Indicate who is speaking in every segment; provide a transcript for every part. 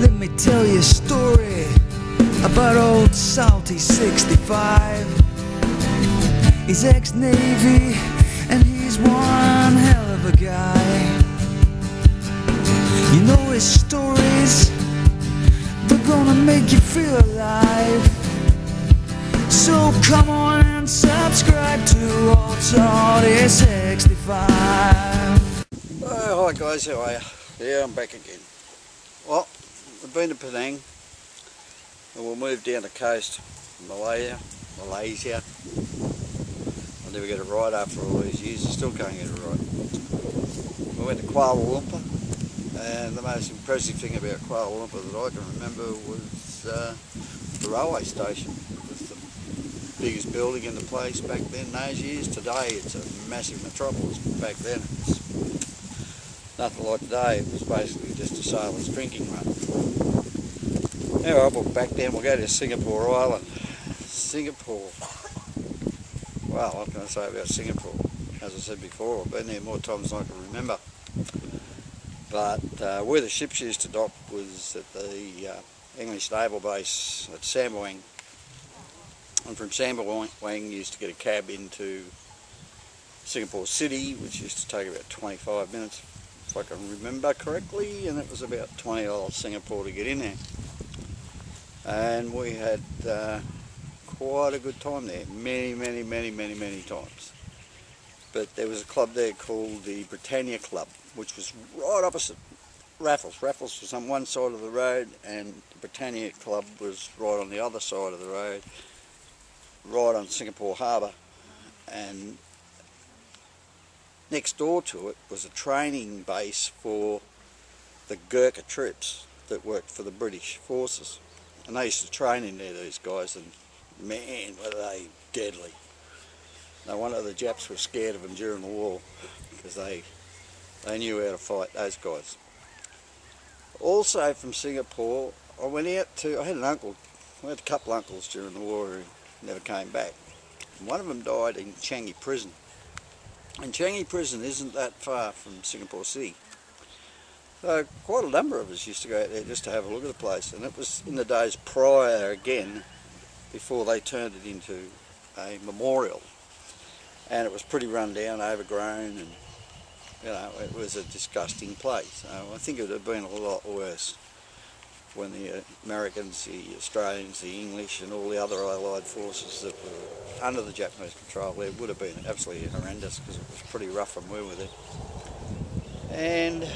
Speaker 1: Let me tell you a story about old Salty 65. He's ex-Navy and he's one hell of a guy. You know his stories, they're gonna make you feel alive. So come on and subscribe to old Salty 65.
Speaker 2: Oh, hi guys, how are you? Yeah, I'm back again. Well, we've been to Penang and we'll move down the coast, Malaysia. I'll never get it right after all these years, I still can't get it right. We went to Kuala Lumpur, and the most impressive thing about Kuala Lumpur that I can remember was the railway station. It was the biggest building in the place back then in those years. Today it's a massive metropolis, but back then it's nothing like today. It was basically just a sailor's drinking run. Anyway, we'll back down, we'll go to Singapore Island. Singapore. Well, what can I say about Singapore? As I said before, I've been there more times than I can remember. But where the ships used to dock was at the English Naval Base at Sembawang. And from Sembawang you used to get a cab into Singapore City, which used to take about 25 minutes, if I can remember correctly, and it was about $20 Singapore to get in there. And we had quite a good time there, many times. But there was a club there called the Britannia Club, which was right opposite Raffles. Raffles was on one side of the road and the Britannia Club was right on the other side of the road, right on Singapore Harbour. And next door to it was a training base for the Gurkha troops that worked for the British forces. And they used to train in there, these guys, and man, were they deadly. No wonder the Japs were scared of them during the war, because they knew how to fight, those guys. Also from Singapore, I went out to, I had an uncle, I had a couple uncles during the war who never came back. And one of them died in Changi Prison. And Changi Prison isn't that far from Singapore City. So quite a number of us used to go out there just to have a look at the place, and it was in the days prior again, before they turned it into a memorial. And it was pretty run down, overgrown, and you know, it was a disgusting place. I think it would have been a lot worse when the Americans, the Australians, the English and all the other allied forces that were under the Japanese control there would have been absolutely horrendous, because it was pretty rough when we were there. And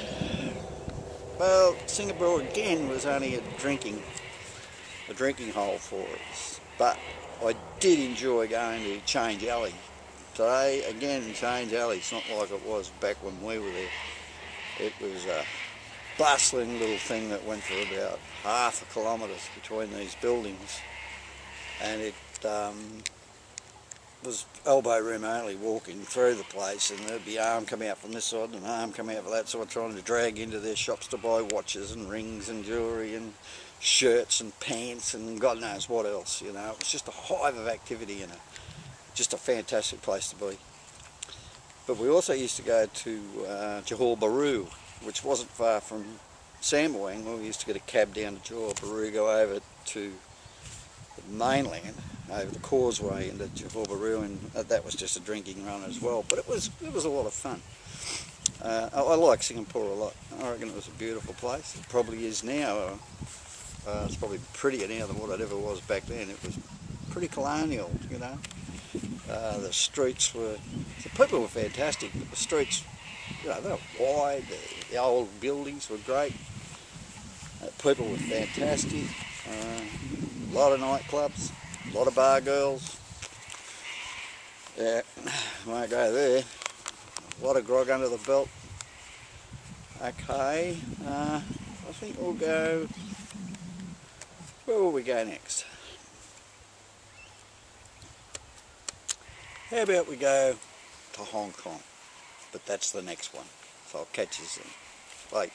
Speaker 2: well, Singapore again was only a drinking hole for us, but I did enjoy going to Change Alley. Today, again, Change Alley, it's not like it was back when we were there. It was a bustling little thing that went for about half a kilometre between these buildings, and it was elbow room only, walking through the place, and there'd be an arm come out from this side and an arm come out from that side, trying to drag into their shops to buy watches and rings and jewellery and shirts and pants and God knows what else, you know. It was just a hive of activity and just a fantastic place to be. But we also used to go to Johor Bahru, which wasn't far from Sembawang. We used to get a cab down to Johor Bahru, go over to the mainland, over the causeway into Johor Bahru, and that was just a drinking run as well. But it was a lot of fun. I like Singapore a lot. I reckon it was a beautiful place. It probably is now. It's probably prettier now than what it ever was back then. It was pretty colonial, you know. The streets were, the people were fantastic, but the streets, you know, they were wide, the old buildings were great, people were fantastic, a lot of nightclubs, a lot of bar girls, yeah, won't go there, a lot of grog under the belt. Okay, I think we'll go, where will we go next? How about we go to Hong Kong? But that's the next one. So I'll catch you soon. Bye.